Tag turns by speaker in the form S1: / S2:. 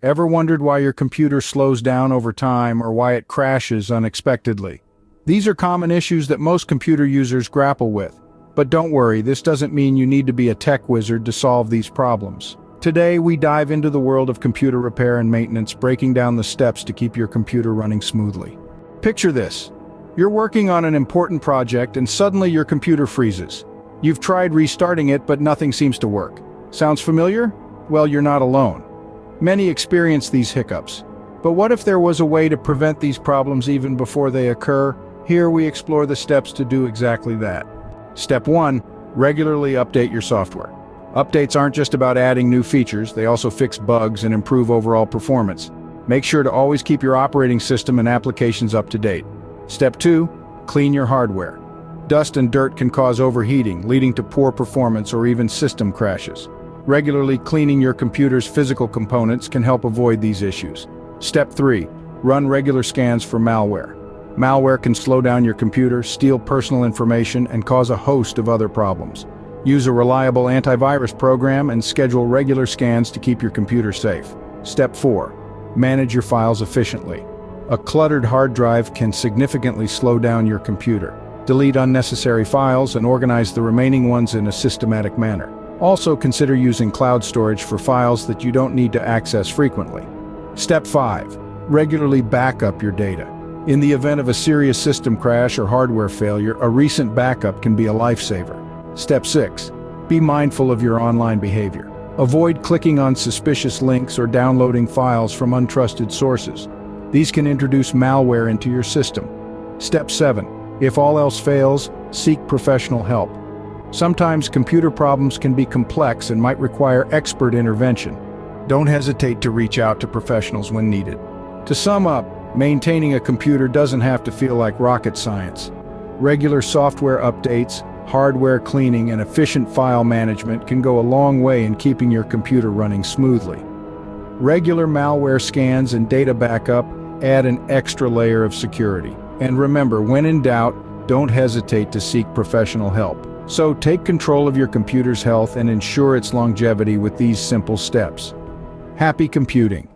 S1: Ever wondered why your computer slows down over time or why it crashes unexpectedly? These are common issues that most computer users grapple with. But don't worry, this doesn't mean you need to be a tech wizard to solve these problems. Today, we dive into the world of computer repair and maintenance, breaking down the steps to keep your computer running smoothly. Picture this. You're working on an important project and suddenly your computer freezes. You've tried restarting it, but nothing seems to work. Sounds familiar? Well, you're not alone. Many experience these hiccups. But what if there was a way to prevent these problems even before they occur? Here we explore the steps to do exactly that. Step 1. Regularly update your software. Updates aren't just about adding new features, they also fix bugs and improve overall performance. Make sure to always keep your operating system and applications up to date. Step 2. Clean your hardware. Dust and dirt can cause overheating, leading to poor performance or even system crashes. Regularly cleaning your computer's physical components can help avoid these issues. Step 3. Run regular scans for malware. Malware can slow down your computer, steal personal information, and cause a host of other problems. Use a reliable antivirus program and schedule regular scans to keep your computer safe. Step 4. Manage your files efficiently. A cluttered hard drive can significantly slow down your computer. Delete unnecessary files and organize the remaining ones in a systematic manner. Also consider using cloud storage for files that you don't need to access frequently. Step 5. Regularly back up your data. In the event of a serious system crash or hardware failure, a recent backup can be a lifesaver. Step 6. Be mindful of your online behavior. Avoid clicking on suspicious links or downloading files from untrusted sources. These can introduce malware into your system. Step 7. If all else fails, seek professional help. Sometimes computer problems can be complex and might require expert intervention. Don't hesitate to reach out to professionals when needed. To sum up, maintaining a computer doesn't have to feel like rocket science. Regular software updates, hardware cleaning, and efficient file management can go a long way in keeping your computer running smoothly. Regular malware scans and data backup add an extra layer of security. And remember, when in doubt, don't hesitate to seek professional help. So take control of your computer's health and ensure its longevity with these simple steps. Happy computing!